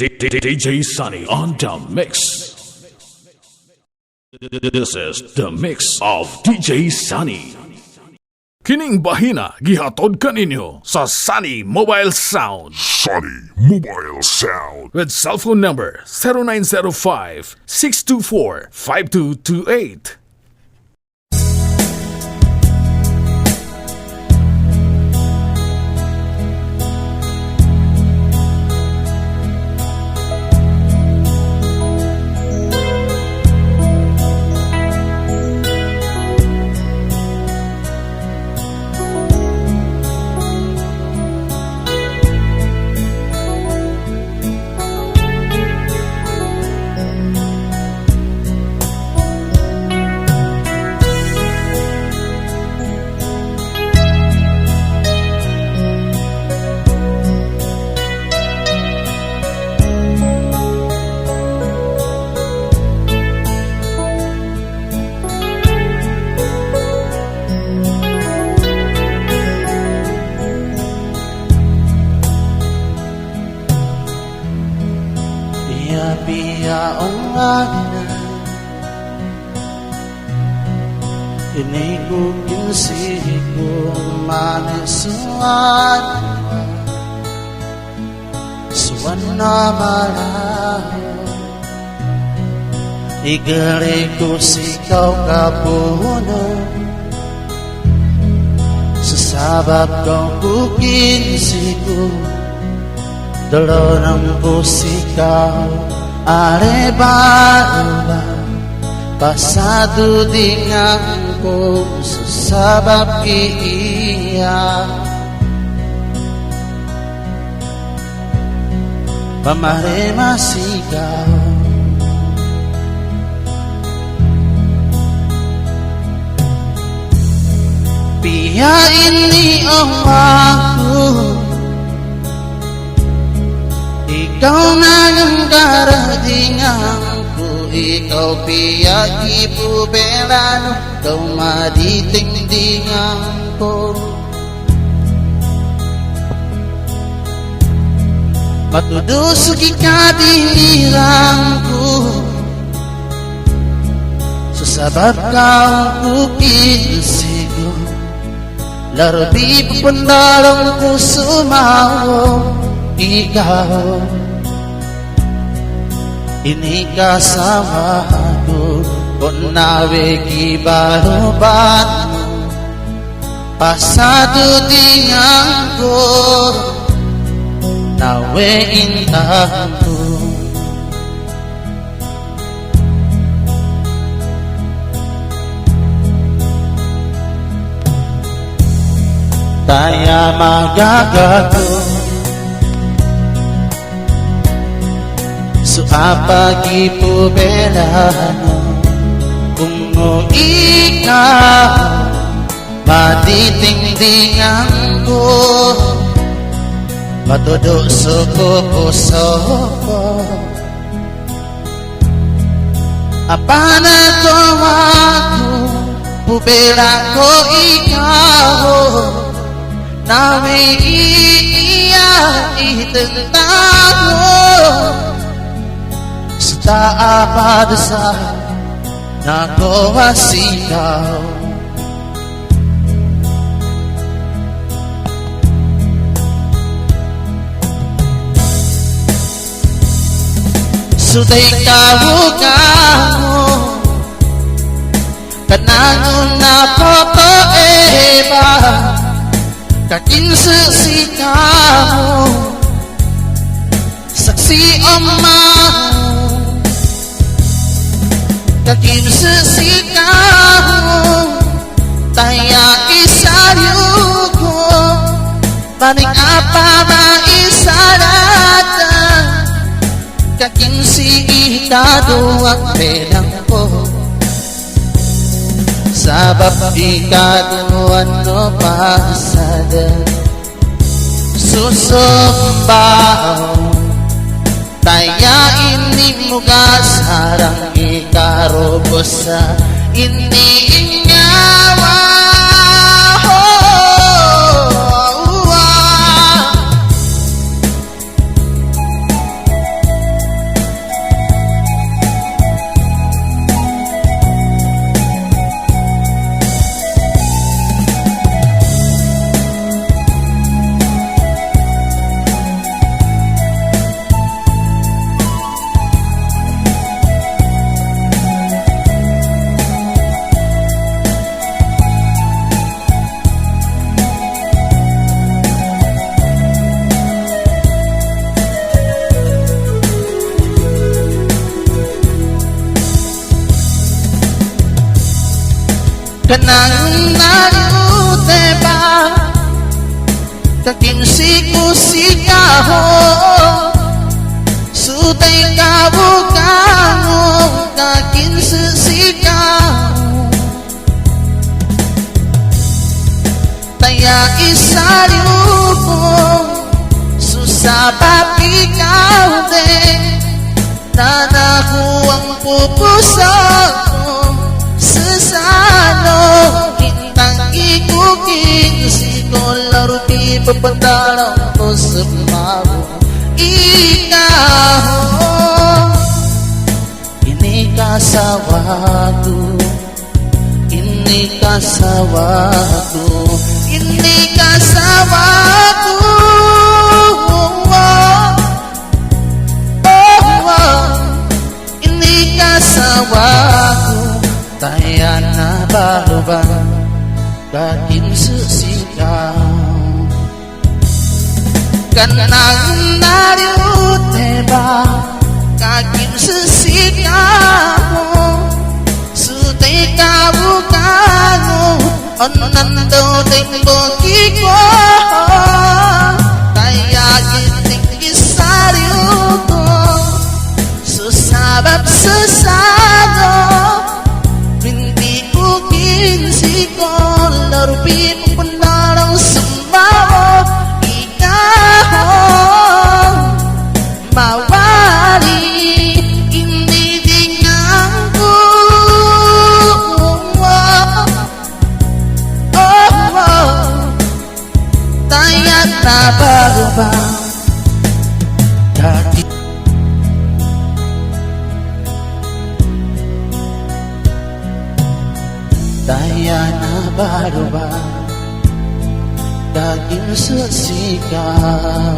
DJ Sunny on the mix. This is the mix of DJ Sunny. Kining bahina gihatod kaninyo sa Sunny Mobile Sound. Sunny Mobile Sound. With cellphone number 0905-624-5228. Pia ang agna Inigo kinsigo manisuan Suwan na malayo Igari ko sikaw kapuno Sasabab kong kukinsigo Dalo ng pusikaw Areba-eba Pasado dingan ko Sasabab iya Pamare masigaw Pia ini ang aku Ikaw na ang karatingan ko Ikaw piya ipuberano Ikaw maditingdingan ko Matudusog ikadinirang ko Sasabab ka ang kupinsigo Larbi papandarang ko sumawo Ikaw, ini kasama ko Kung nawe kibaruban Pasado dingan ko Nawe intahan ko Kaya magagato So apagipuberano Kung ikaw Matitingdingan ko Matudo suko puso ko Apana to ako Pubera ko ikaw Nawe iya itentang mo Taapad sa nakawasikaw Suday kawo-kawo Kanangon na potoeba Kakinsasikaw Saksi omaw Kakinsasikaw Taya isayuko Paning apa maisarata Kakinsi ikado ang pelang ko Sabab ikado ano pasada Susumbaw Taya ini muga sarang ikarobosa Ini inyawa Kanang narute ba kakinsikusikaho sutay kabukano kakinsisikaho taya isariuko susabab ikaw din nanaku ang pupuso ko sesano hintang ikukin si kolor di pependarang ko semabu ikaw ini kasawaku ini kasawaku ini kasawaku ini kasawaku tayana baruba gakin sesikaw kanang narute ba kakin sesikaw sutay kabukano onando tengo kiko kaya giting isariuko susabab sesano hindi ukin si kolor pipunarang sumao ikaw mawali hindi dingangku tayat na baruba dati tayana baruba daging sesikaw